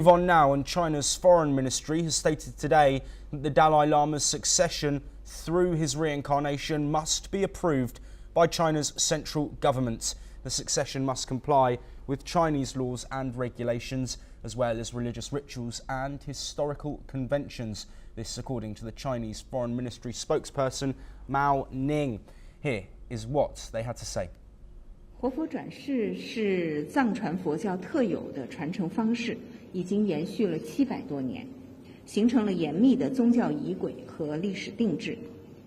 Move on now, and China's foreign ministry has stated today that the Dalai Lama's succession through his reincarnation must be approved by China's central government. The succession must comply with Chinese laws and regulations, as well as religious rituals and historical conventions. This according to the Chinese foreign ministry spokesperson Mao Ning. Here is what they had to say. 活佛转世是藏传佛教特有的传承方式，已经延续了700多年，形成了严密的宗教仪轨和历史定制。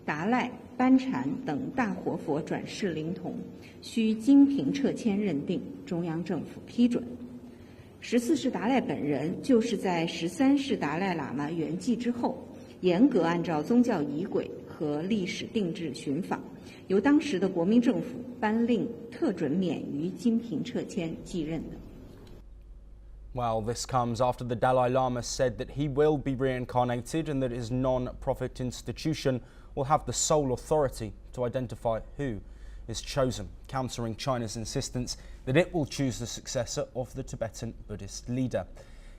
达赖、班禅等大活佛转世灵童，需经凭撤签认定，中央政府批准。14世达赖本人就是在13世达赖喇嘛圆寂之后，严格按照宗教仪轨和历史定制寻访，由当时的国民政府颁令特准免于金瓶撤签继任的。 Well, this comes after the Dalai Lama said that he will be reincarnated and that his non-profit institution will have the sole authority to identify who is chosen, countering China's insistence that it will choose the successor of the Tibetan Buddhist leader.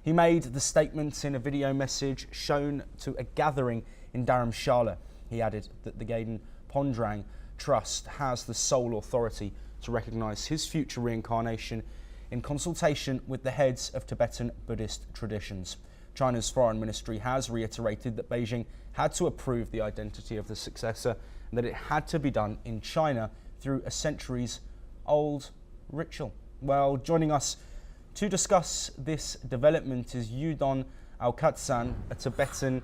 He made the statement in a video message shown to a gathering in Dharamshala. He added that the Gaden Pondrang Trust has the sole authority to recognise his future reincarnation in consultation with the heads of Tibetan Buddhist traditions. China's foreign ministry has reiterated that Beijing had to approve the identity of the successor and that it had to be done in China through a centuries-old ritual. Well, joining us to discuss this development is Yudon Alkatsan, a Tibetan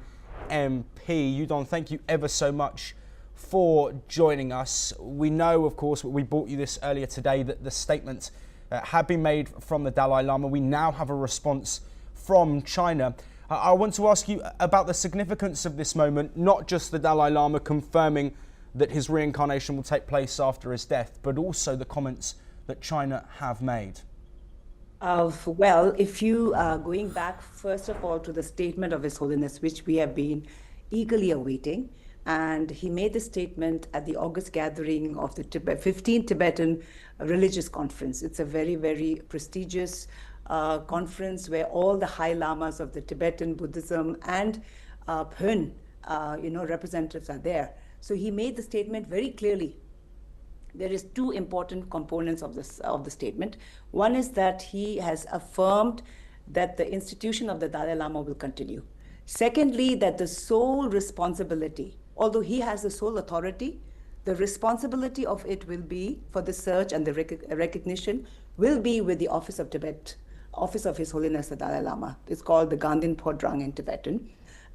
MP. Yudon, thank you ever so much for joining us. We know, of course, we brought you this earlier today, that the statement had been made from the Dalai Lama. We now have a response from China. I want to ask you about the significance of this moment, not just the Dalai Lama confirming that his reincarnation will take place after his death, but also the comments that China have made. Well, if you are going back, first of all, to the statement of His Holiness, which we have been eagerly awaiting, and he made the statement at the August gathering of the 15th Tibetan Religious Conference. It's a very, very prestigious conference where all the high lamas of the Tibetan Buddhism and Phön, representatives are there. So he made the statement very clearly. There is two important components of the statement. One is that he has affirmed that the institution of the Dalai Lama will continue. Secondly, that the sole responsibility, although he has the sole authority, the responsibility of it will be for the search and the recognition will be with the Office of Tibet, Office of His Holiness the Dalai Lama. It's called the Gandhin Podrang in Tibetan.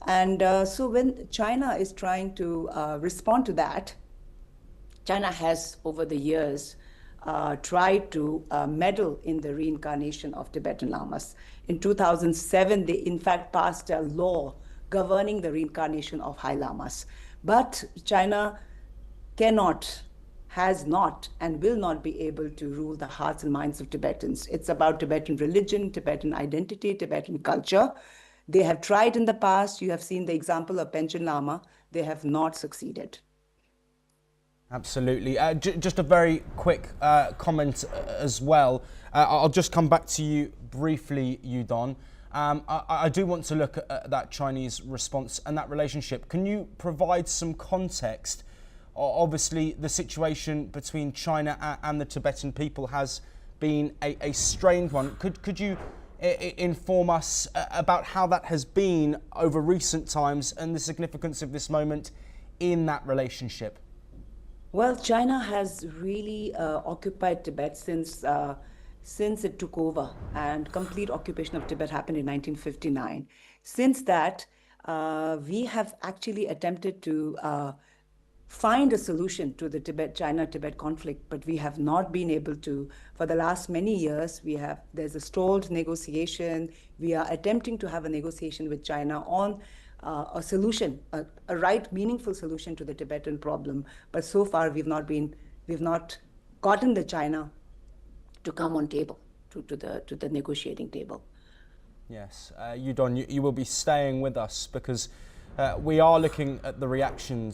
And so when China is trying to respond to that, China has over the years tried to meddle in the reincarnation of Tibetan lamas. In 2007, they in fact passed a law governing the reincarnation of high lamas. But China cannot, has not, and will not be able to rule the hearts and minds of Tibetans. It's about Tibetan religion, Tibetan identity, Tibetan culture. They have tried in the past. You have seen the example of Panchen Lama. They have not succeeded. Absolutely. Just a very quick comment as well. I'll just come back to you briefly, Yudon. I do want to look at that Chinese response and that relationship. Can you provide some context? Obviously, the situation between China and the Tibetan people has been a strained one. Could you inform us about how that has been over recent times and the significance of this moment in that relationship? Well, China has really occupied Tibet since it took over, and complete occupation of Tibet happened in 1959. Since that, we have actually attempted to find a solution to the China-Tibet conflict, but we have not been able to. For the last many years, there's a stalled negotiation. We are attempting to have a negotiation with China on a solution, a right, meaningful solution to the Tibetan problem. But so far, we've not gotten the China to come on table, to the negotiating table. Yes, Yudon, you will be staying with us because we are looking at the reactions